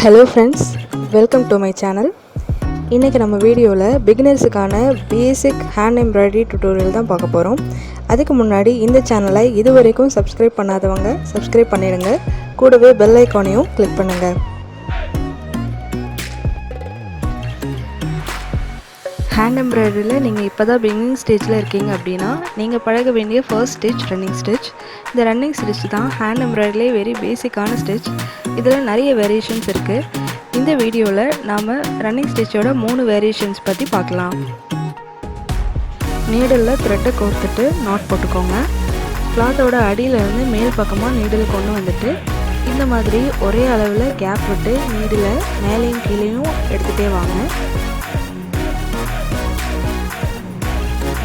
Hello friends, welcome to my channel. இன்றைக்கி நம்ம வீடியோவில் பிகினர்ஸுக்கான பேசிக் ஹேண்ட் எம்ப்ராய்டரி டுட்டோரியல் தான் பார்க்க போகிறோம். அதுக்கு முன்னாடி இந்த சேனலை இது வரைக்கும் சப்ஸ்கிரைப் பண்ணாதவங்க சப்ஸ்கிரைப் பண்ணிடுங்க. கூடவே பெல் ஐக்கானையும் கிளிக் பண்ணுங்கள். ஹேண்ட் எம்ப்ராய்டரியில் நீங்கள் இப்போ தான் பிகினிங் ஸ்டேஜில் இருக்கீங்க அப்படின்னா நீங்கள் பழக வேண்டிய ஃபர்ஸ்ட் ஸ்டிச் ரன்னிங் ஸ்டிச். இந்த ரன்னிங் ஸ்டிச் தான் ஹேண்ட் எம்ப்ராய்டரியிலே வெரி பேசிக்கான ஸ்டிச். இதில் நிறைய வேரியேஷன்ஸ் இருக்குது. இந்த வீடியோவில் நாம் ரன்னிங் ஸ்டிச்சோட 3 வேரியேஷன்ஸ் பற்றி பார்க்கலாம். நீடலில் த்ரெட்டை கோர்த்துட்டு நாட் போட்டுக்கோங்க. கிளாத்தோட அடியிலேருந்து மேல் பக்கமாக நீடில் கொண்டு வந்துட்டு இந்த மாதிரி ஒரே அளவில் கேப் விட்டு நீடில் மேலேயும் கீழேயும் எடுத்துகிட்டே வாங்க.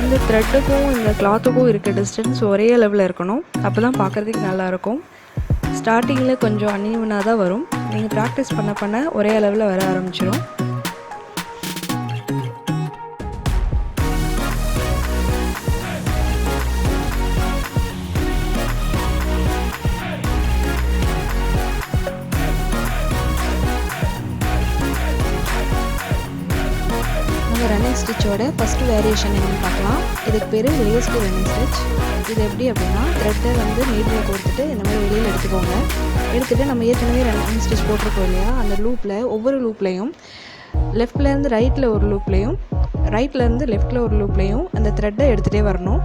இந்த த்ரெட்டுக்கும் இந்த கிளாத்துக்கும் இருக்க டிஸ்டன்ஸ் ஒரே அளவில் இருக்கணும். அப்போ தான் பார்க்குறதுக்கு நல்லாயிருக்கும். ஸ்டார்டிங்கில் கொஞ்சம் அன்ஈவனாக தான் வரும். நீங்கள் ப்ராக்டிஸ் பண்ண பண்ண ஒரே அளவில் வர ஆரம்பிச்சிடும். ரன்னிங் ஸ்டிச்சோட ஃபஸ்ட்டு வேரியேஷன் என்னென்னு பார்க்கலாம். இதுக்கு பேர் லேஸ்டு ரன்னிங் ஸ்டிச். இது எப்படி அப்படின்னா த்ரெட்டை நீடில் கோர்த்துட்டு இந்த மாதிரி வெளியில் எடுத்துக்கோங்க. எடுத்துகிட்டு நம்ம ஏற்கனவே ரன்னிங் ஸ்டிச் போட்டிருக்கோம் இல்லையா, அந்த லூப்பில் ஒவ்வொரு லூப்லேயும் லெஃப்ட்லேருந்து ரைட்டில் ஒரு லூப்லேயும் ரைட்லேருந்து லெஃப்டில் ஒரு லூப்லேயும் அந்த த்ரெட்டை எடுத்துகிட்டே வரணும்.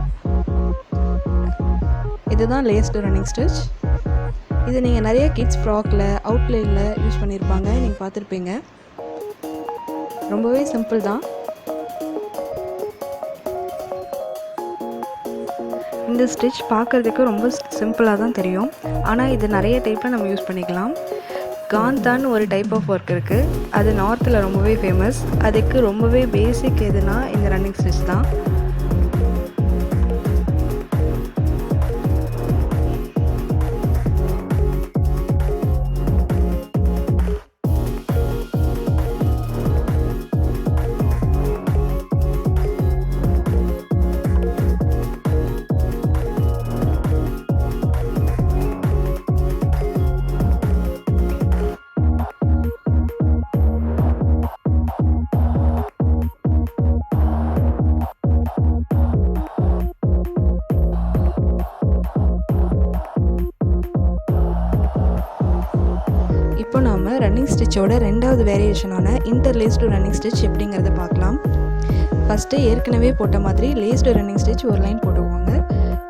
இதுதான் லேஸ்டு ரன்னிங் ஸ்டிச். இது நீங்கள் நிறைய கிட்ஸ் ஃப்ராக்கில் அவுட்லைனில் யூஸ் பண்ணியிருப்பாங்க, நீங்கள் பார்த்துருப்பீங்க. ரொம்பவே சிம்பிள் தான். இந்த ஸ்டிச் பார்க்குறதுக்கு ரொம்ப சிம்பிளாக தான் தெரியும், ஆனால் இது நிறைய டைப்பில் நம்ம யூஸ் பண்ணிக்கலாம். காந்தான்னு ஒரு டைப் ஆஃப் ஒர்க் இருக்குது. அது நார்த்தில் ரொம்பவே ஃபேமஸ். அதுக்கு ரொம்பவே பேசிக் எதுனா இந்த ரன்னிங் ஸ்டிச் தான். இப்போ நாம் ரன்னிங் ஸ்டிச்சோட ரெண்டாவது வேரியேஷனான இன்டர்லேஸ்டு ரன்னிங் ஸ்டிச் எப்படிங்கிறத பார்க்கலாம். ஃபஸ்ட்டு ஏற்கனவே போட்ட மாதிரி லேஸ்டு ரன்னிங் ஸ்டிச் ஒரு லைன் போட்டுக்கோங்க.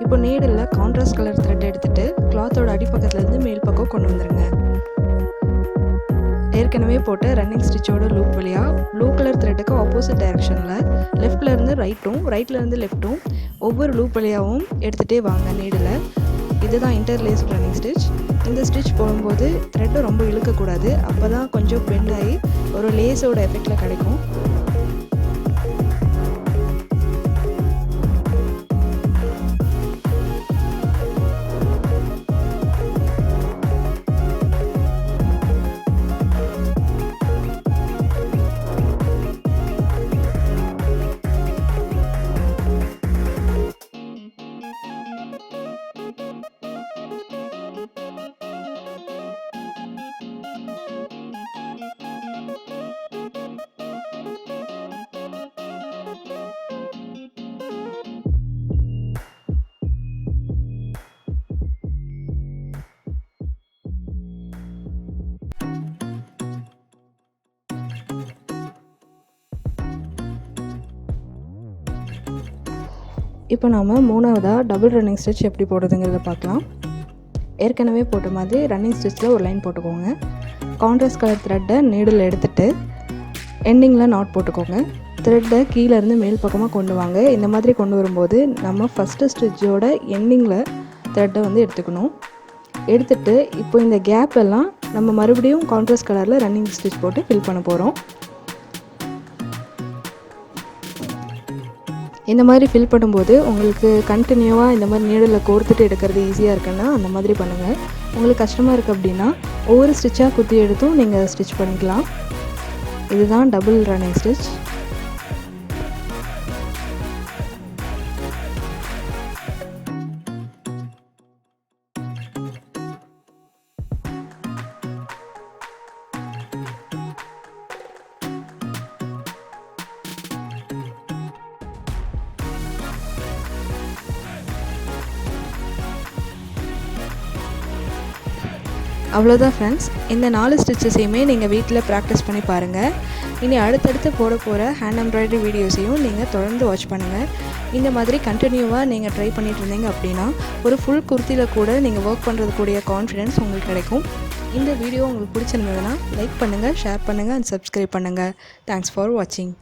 இப்போ நீடில் கான்ட்ராஸ்ட் கலர் த்ரெட் எடுத்துகிட்டு கிளாத்தோட அடிப்பக்கத்துலேருந்து மேல் பக்கம் கொண்டு வந்துடுங்க. ஏற்கனவே போட்ட ரன்னிங் ஸ்டிச்சோட லூப் வழியாக ப்ளூ கலர் த்ரெட்டுக்கு ஆப்போசிட் டைரெக்ஷனில் லெஃப்ட்லேருந்து ரைட்டும் ரைட்லேருந்து லெஃப்ட்டும் ஒவ்வொரு லூப் வழியாகவும் எடுத்துகிட்டே வாங்க நீடில். இதுதான் இன்டர்லேஸ்டு ரன்னிங் ஸ்டிச். இந்த ஸ்டிச் போடும்போது த்ரெட்டை ரொம்ப இழுக்கக்கூடாது. அப்போ தான் கொஞ்சம் பெண்ட் ஆகி ஒரு லேஸோட எஃபெக்டில் கிடைக்கும். இப்போ நாம் மூணாவதாக டபுள் ரன்னிங் ஸ்டிச் எப்படி போடுறதுங்கிறத பார்க்கலாம். ஏற்கனவே போட்ட மாதிரி ரன்னிங் ஸ்டிச்சில் ஒரு லைன் போட்டுக்கோங்க. கான்ட்ராஸ்ட் கலர் த்ரெட்டை நீடில் எடுத்துகிட்டு எண்டிங்கில் நாட் போட்டுக்கோங்க. த்ரெட்டை கீழேருந்து மேல் பக்கமாக கொண்டு வாங்க. இந்த மாதிரி கொண்டு வரும்போது நம்ம ஃபஸ்ட்டு ஸ்டிச்சோட எண்டிங்கில் த்ரெட்டை எடுத்துக்கணும். எடுத்துகிட்டு இப்போ இந்த கேப் எல்லாம் நம்ம மறுபடியும் கான்ட்ராஸ்ட் கலரில் ரன்னிங் ஸ்டிச் போட்டு ஃபில் பண்ண போகிறோம். இந்த மாதிரி ஃபில் பண்ணும்போது உங்களுக்கு கண்டினியூவாக இந்த மாதிரி நீடில் கோர்த்துட்டு எடுக்கிறது ஈஸியாக இருக்குன்னா அந்த மாதிரி பண்ணுங்கள். உங்களுக்கு கஷ்டமாக இருக்குது அப்படின்னா ஒவ்வொரு ஸ்டிச்சாக குத்தி எடுத்தும் நீங்கள் ஸ்டிச் பண்ணிக்கலாம். இதுதான் டபுள் ரன்னிங் ஸ்டிச். அவ்வளோதான் ஃப்ரெண்ட்ஸ், இந்த 4 ஸ்டிச்சஸையுமே நீங்கள் வீட்டில் ப்ராக்டிஸ் பண்ணி பாருங்கள். இனி அடுத்தடுத்து போட போகிற ஹேண்ட் எம்ப்ராய்டரி வீடியோஸையும் நீங்கள் தொடர்ந்து வாட்ச் பண்ணுங்கள். இந்த மாதிரி கண்டினியூவாக நீங்கள் ட்ரை பண்ணிட்டு இருந்தீங்க அப்படின்னா ஒரு ஃபுல் குர்த்தியில் கூட நீங்கள் ஒர்க் பண்ணுறதுக்கூடிய கான்ஃபிடென்ஸ் உங்களுக்கு கிடைக்கும். இந்த வீடியோ உங்களுக்கு பிடிச்சிருந்ததுன்னா லைக் பண்ணுங்கள், ஷேர் பண்ணுங்கள் அண்ட் சப்ஸ்கிரைப் பண்ணுங்கள். தேங்க்ஸ் ஃபார் வாட்சிங்.